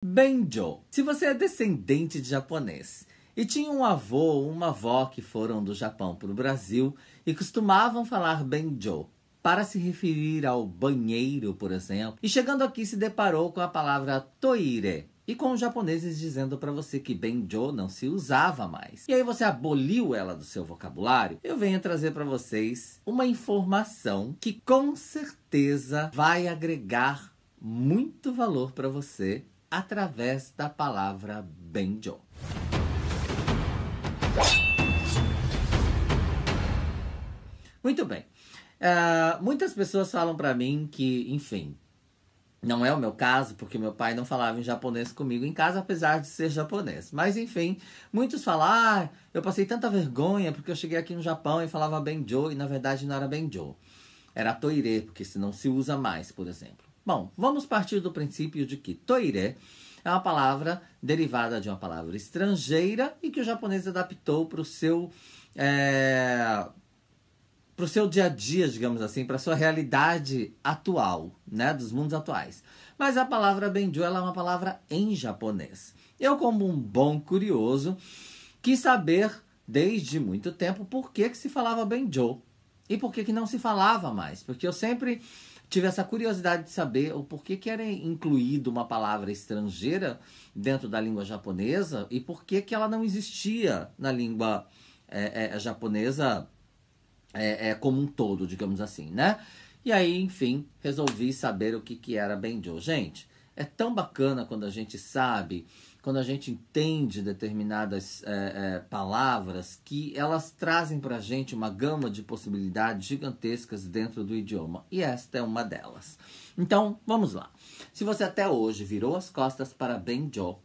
Benjo. Se você é descendente de japonês e tinha um avô ou uma avó que foram do Japão para o Brasil e costumavam falar benjo para se referir ao banheiro, por exemplo, e chegando aqui se deparou com a palavra toire e com os japoneses dizendo para você que benjo não se usava mais. E aí você aboliu ela do seu vocabulário. Eu venho trazer para vocês uma informação que com certeza vai agregar muito valor para você através da palavra benjo. Muito bem. Muitas pessoas falam para mim que, enfim, não é o meu caso, porque meu pai não falava em japonês comigo em casa, apesar de ser japonês. Mas, enfim, muitos falam, eu passei tanta vergonha porque eu cheguei aqui no Japão e falava benjo, e na verdade não era benjo. Era toire, porque se não se usa mais, por exemplo. Bom, vamos partir do princípio de que toire é uma palavra derivada de uma palavra estrangeira e que o japonês adaptou para o seu dia a dia, digamos assim, para a sua realidade atual, né, dos mundos atuais. Mas a palavra benjo ela é uma palavra em japonês. Eu, como um bom curioso, quis saber desde muito tempo por que se falava benjo e por que não se falava mais. Porque eu sempre tive essa curiosidade de saber o porquê que era incluído uma palavra estrangeira dentro da língua japonesa e por que ela não existia na língua japonesa como um todo, digamos assim, né? E aí, enfim, resolvi saber o que era benjo. Gente, é tão bacana quando a gente sabe, quando a gente entende determinadas palavras, que elas trazem pra gente uma gama de possibilidades gigantescas dentro do idioma. E esta é uma delas. Então, vamos lá. Se você até hoje virou as costas para benjo,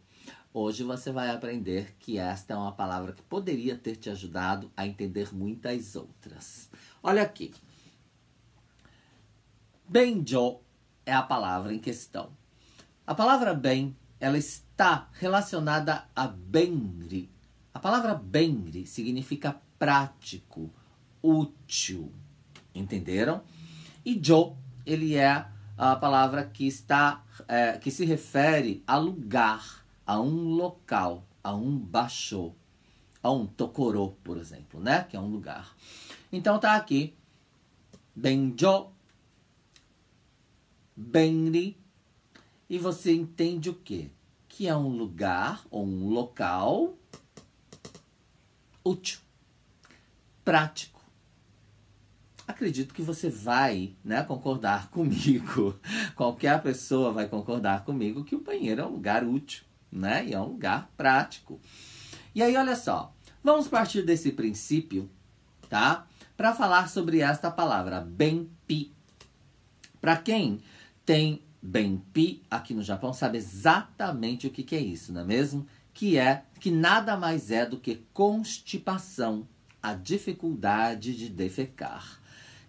hoje você vai aprender que esta é uma palavra que poderia ter te ajudado a entender muitas outras. Olha aqui. Benjo é a palavra em questão. A palavra ben, ela está relacionada a benri. A palavra benri significa prático, útil. Entenderam? E jo, ele é a palavra que se refere a lugar, a um local, a um basho, a um tokoro, por exemplo, né? Que é um lugar. Então tá aqui, benjo, benri, e você entende o quê? Que é um lugar ou um local útil, prático. Acredito que você vai, né, concordar comigo. Qualquer pessoa vai concordar comigo que o banheiro é um lugar útil, né? E é um lugar prático. E aí, olha só. Vamos partir desse princípio, tá? Para falar sobre esta palavra, benpi. Para quem tem benpi aqui no Japão, sabe exatamente o que é isso, não é mesmo? Que nada mais é do que constipação, a dificuldade de defecar.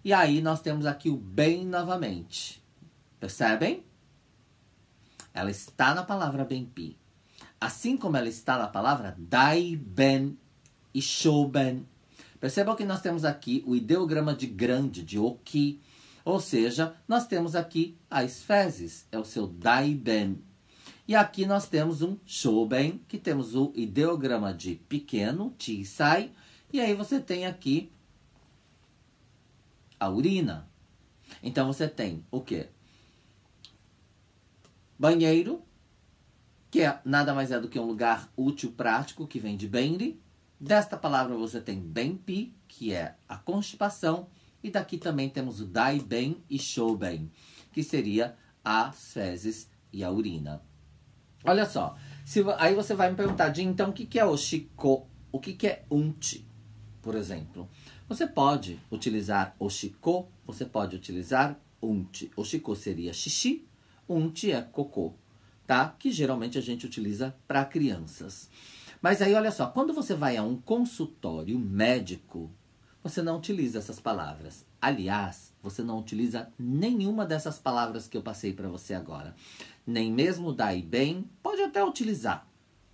E aí nós temos aqui o ben novamente. Percebem? Ela está na palavra benpi. Assim como ela está na palavra daiben e shouben. Percebam que nós temos aqui o ideograma de grande, de oki. Ou seja, nós temos aqui as fezes. É o seu daiben. E aqui nós temos um shouben, que temos o ideograma de pequeno, chisai. E aí você tem aqui a urina. Então você tem o quê? Banheiro, que nada mais é do que um lugar útil, prático, que vem de benri. Desta palavra você tem benpi, que é a constipação. E daqui também temos o daiben e shouben, que seria as fezes e a urina. Olha só, aí você vai me perguntar, Jin, então o que é oshiko? O que é unchi, por exemplo? Você pode utilizar oshiko, você pode utilizar unchi. Oshiko seria xixi, unchi é cocô, tá? Que geralmente a gente utiliza para crianças. Mas aí, olha só, quando você vai a um consultório médico, você não utiliza essas palavras. Aliás, você não utiliza nenhuma dessas palavras que eu passei para você agora. Nem mesmo daiben, pode até utilizar.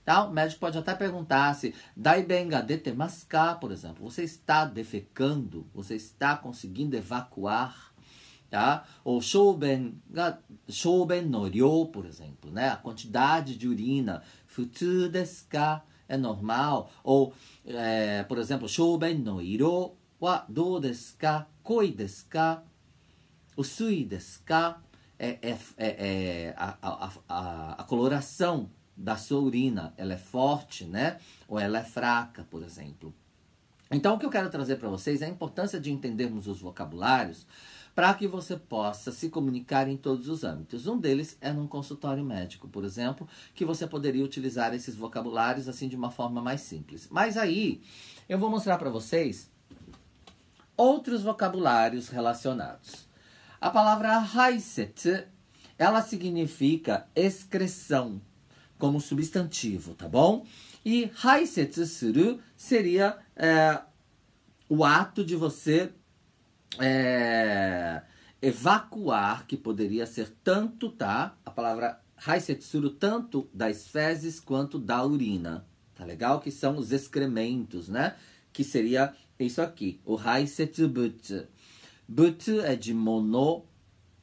Tá? O médico pode até perguntar se daiben ga detemasu ka, por exemplo. Você está defecando? Você está conseguindo evacuar? tá? Ou shouben no ryou, por exemplo, né? A quantidade de urina. Futsu desu ka? É normal. Ou, por exemplo, shouben no iro wa dou desu ka? Koi desu ka? Usui desu ka? A coloração da sua urina, ela é forte, né? Ou ela é fraca, por exemplo. Então, o que eu quero trazer para vocês é a importância de entendermos os vocabulários para que você possa se comunicar em todos os âmbitos. Um deles é num consultório médico, por exemplo, que você poderia utilizar esses vocabulários assim de uma forma mais simples. Mas aí, eu vou mostrar para vocês outros vocabulários relacionados. A palavra haisetsu, ela significa excreção, como substantivo, tá bom? E haisetsu suru seria o ato de você evacuar, que poderia ser tanto, tá? A palavra haisetsu suru, tanto das fezes quanto da urina, tá legal? Que são os excrementos, né? Que seria isso aqui, o haisetsu butsu. Butsu é de mono,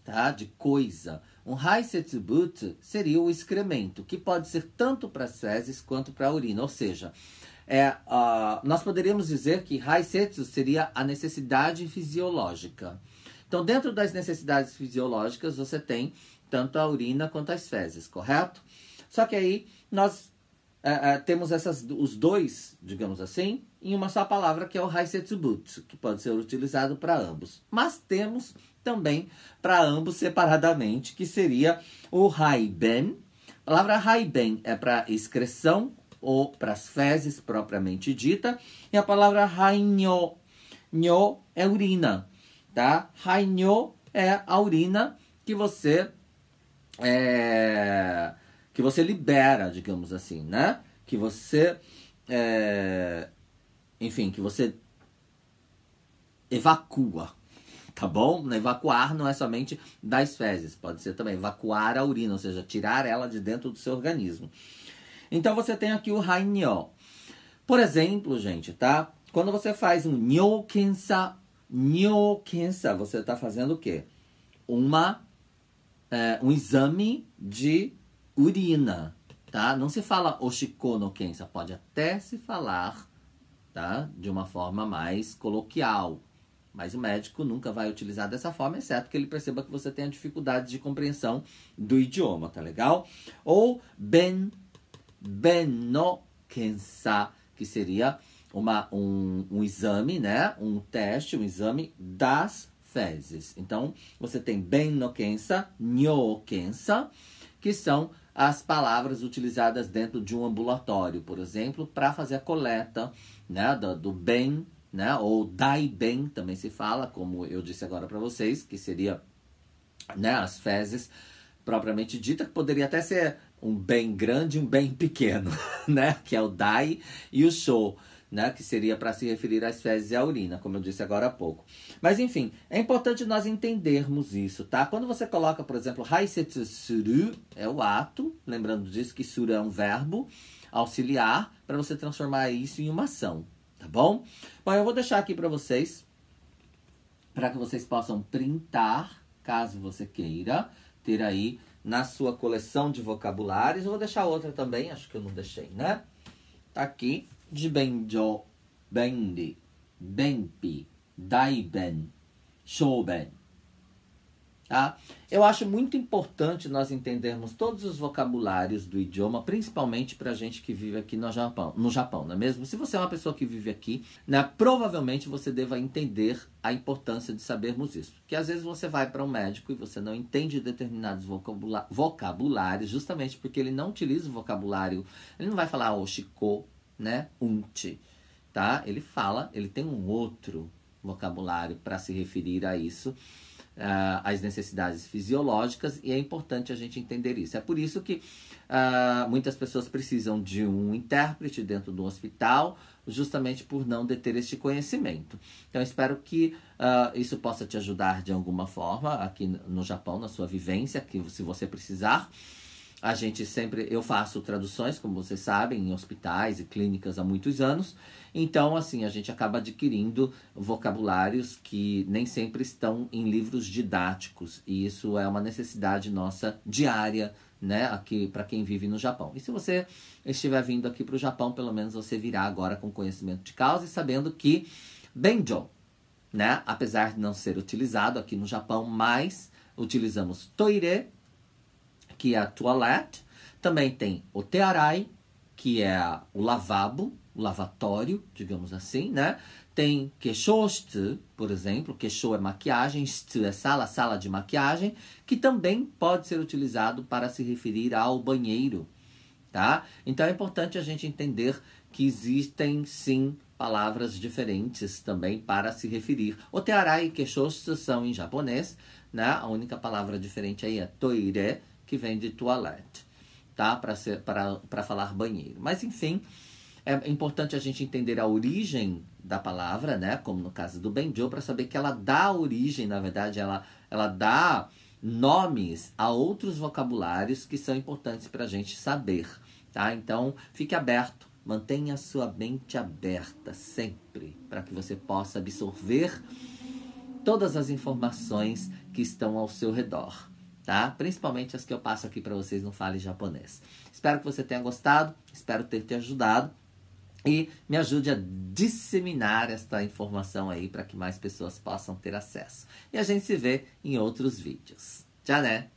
tá? De coisa. Um haisetsu butsu seria o excremento, que pode ser tanto para as fezes quanto para a urina. Ou seja, nós poderíamos dizer que haisetsu seria a necessidade fisiológica. Então, dentro das necessidades fisiológicas, você tem tanto a urina quanto as fezes, correto? Só que aí nós temos os dois, digamos assim, em uma só palavra, que é o haisetsu butsu, que pode ser utilizado para ambos. Mas temos também para ambos separadamente, que seria o haiben. A palavra haiben é para excreção ou para as fezes propriamente dita, e a palavra hainyo, nyo é urina, tá? Hainyo é a urina que você libera, digamos assim, né? Que você que você evacua, tá bom? Evacuar não é somente das fezes, pode ser também evacuar a urina, ou seja, tirar ela de dentro do seu organismo. Então você tem aqui o hainyo. Por exemplo, gente, tá? Quando você faz um nyo kensa, você está fazendo o quê? Um exame de urina, tá? Não se fala oshiko no kensa, pode até se falar, tá? De uma forma mais coloquial. Mas o médico nunca vai utilizar dessa forma, exceto que ele perceba que você tenha dificuldade de compreensão do idioma, tá legal? Ou ben no kensa, que seria um exame, né? Um teste, um exame das fezes. Então, você tem ben no kensa, nyo kensa, que são as palavras utilizadas dentro de um ambulatório, por exemplo, para fazer a coleta, né, do ben, né, ou dai ben também se fala, como eu disse agora para vocês, que seria, né, as fezes propriamente dita, que poderia até ser um bem grande e um bem pequeno, né, que é o dai e o sho, né, que seria para se referir às fezes e à urina, como eu disse agora há pouco. Mas enfim, é importante nós entendermos isso, tá? Quando você coloca, por exemplo, haisetsu suru, é o ato, lembrando disso que suru é um verbo auxiliar, para você transformar isso em uma ação, tá bom? Bom, eu vou deixar aqui para vocês, para que vocês possam printar, caso você queira, ter aí na sua coleção de vocabulários. Eu vou deixar outra também, acho que eu não deixei, né? Tá aqui. Jibenjo, benri, benpi, daiben, shouben. Tá? Eu acho muito importante nós entendermos todos os vocabulários do idioma, principalmente para a gente que vive aqui no Japão, não é mesmo? Se você é uma pessoa que vive aqui, né, provavelmente você deva entender a importância de sabermos isso. Porque às vezes você vai para um médico e você não entende determinados vocabulários, justamente porque ele não utiliza o vocabulário, ele não vai falar oshiko, né, unchi, tá? Ele tem um outro vocabulário para se referir a isso, as necessidades fisiológicas, e é importante a gente entender isso. É por isso que muitas pessoas precisam de um intérprete dentro do hospital, justamente por não deter este conhecimento. Então, espero que isso possa te ajudar de alguma forma aqui no Japão, na sua vivência, que se você precisar. Eu faço traduções, como vocês sabem, em hospitais e clínicas há muitos anos. Então, assim, a gente acaba adquirindo vocabulários que nem sempre estão em livros didáticos. E isso é uma necessidade nossa diária, né, aqui para quem vive no Japão. E se você estiver vindo aqui para o Japão, pelo menos você virá agora com conhecimento de causa e sabendo que Benjo, né, apesar de não ser utilizado aqui no Japão, mas utilizamos toire, que é a toilette. Também tem o tearai, que é o lavabo, o lavatório, digamos assim, né? Tem keshoshitsu, por exemplo. Kesho é maquiagem, shitsu é sala, sala de maquiagem, que também pode ser utilizado para se referir ao banheiro, tá? Então é importante a gente entender que existem, sim, palavras diferentes também para se referir. O tearai e keshoshitsu são em japonês, né? A única palavra diferente aí é toire, que vem de toilette, tá? Para falar banheiro. Mas, enfim, é importante a gente entender a origem da palavra, né? Como no caso do Benjo, para saber que ela dá origem, na verdade, ela dá nomes a outros vocabulários que são importantes para a gente saber, tá? Então, fique aberto, mantenha a sua mente aberta sempre, para que você possa absorver todas as informações que estão ao seu redor, tá? Principalmente as que eu passo aqui para vocês no Fale Japonês. Espero que você tenha gostado, espero ter te ajudado e me ajude a disseminar esta informação aí para que mais pessoas possam ter acesso. E a gente se vê em outros vídeos. Tchau, né?